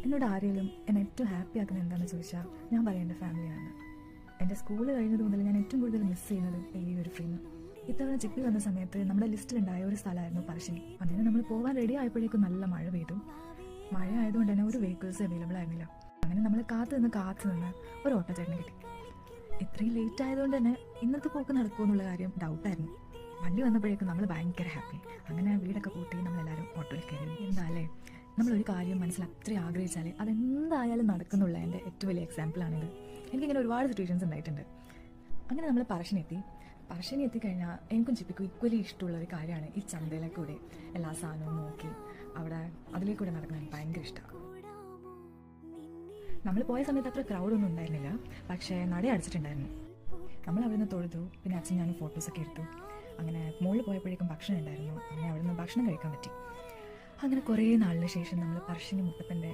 എന്നോട് ആരെങ്കിലും എന്നെ ഏറ്റവും ഹാപ്പി ആക്കുന്നത് എന്താണെന്ന് ചോദിച്ചാൽ ഞാൻ പറയും എൻ്റെ ഫാമിലിയാണ്. എൻ്റെ സ്കൂൾ കഴിഞ്ഞത് മുതൽ ഞാൻ ഏറ്റവും കൂടുതൽ മിസ് ചെയ്യുന്നത് ഈ ഒരു ഫ്രെയിം. ഇത്തവണ ചിപ്പി വന്ന സമയത്ത് നമ്മുടെ ലിസ്റ്റിലുണ്ടായ ഒരു സ്ഥലമായിരുന്നു പറശ്ശിനി. അങ്ങനെ നമ്മൾ പോകാൻ റെഡി ആയപ്പോഴേക്കും നല്ല മഴ പെയ്തു. മഴ ആയതുകൊണ്ട് തന്നെ ഒരു വെഹിക്കിൾസ് അവൈലബിൾ ആയിരുന്നില്ല. അങ്ങനെ നമ്മൾ കാത്തു നിന്ന് ഒരു ഓട്ടോചേട്ടനെ കിട്ടി. ഇത്രയും ലേറ്റ് ആയതുകൊണ്ട് തന്നെ ഇന്നത്തെ പോക്ക് നടക്കുമെന്നുള്ള കാര്യം ഡൗട്ടായിരുന്നു. വണ്ടി വന്നപ്പോഴേക്കും നമ്മൾ ഭയങ്കര ഹാപ്പി. അങ്ങനെ വീടൊക്കെ കൂട്ടി നമ്മളെല്ലാവരും ഓട്ടോയിൽ കയറി. എന്തായാലേ നമ്മളൊരു കാര്യം മനസ്സിൽ അത്രയും ആഗ്രഹിച്ചാൽ അതെന്തായാലും നടക്കുന്നുള്ള എൻ്റെ ഏറ്റവും വലിയ എക്സാമ്പിളാണിത്. എനിക്കിങ്ങനെ ഒരുപാട് സിറ്റുവേഷൻസ് ഉണ്ടായിട്ടുണ്ട്. അങ്ങനെ നമ്മൾ പറശ്ശിനി എത്തിക്കഴിഞ്ഞാൽ എനിക്കും ചിപ്പിക്കും ഈക്വലി ഇഷ്ടമുള്ള ഒരു കാര്യമാണ് ഈ ചന്തയിലേക്ക് കൂടെ എല്ലാ സാധനവും നോക്കി അവിടെ അതിലേക്കൂടെ നടക്കാൻ എനിക്ക് ഭയങ്കര ഇഷ്ടമാണ്. നമ്മൾ പോയ സമയത്ത് അത്ര ക്രൗഡൊന്നും ഉണ്ടായിരുന്നില്ല, പക്ഷേ നട അടച്ചിട്ടുണ്ടായിരുന്നു. നമ്മൾ അവിടെ നിന്ന് തൊഴുതു. പിന്നെ അച്ഛൻ ഞാനും ഫോട്ടോസൊക്കെ എടുത്തു. അങ്ങനെ മുകളിൽ പോയപ്പോഴേക്കും ഭക്ഷണം ഉണ്ടായിരുന്നു. അങ്ങനെ അവിടെ നിന്ന് ഭക്ഷണം കഴിക്കാൻ പറ്റി. അങ്ങനെ കുറേ നാളിന് ശേഷം നമ്മൾ പറശ്ശിനി മുത്തപ്പൻ്റെ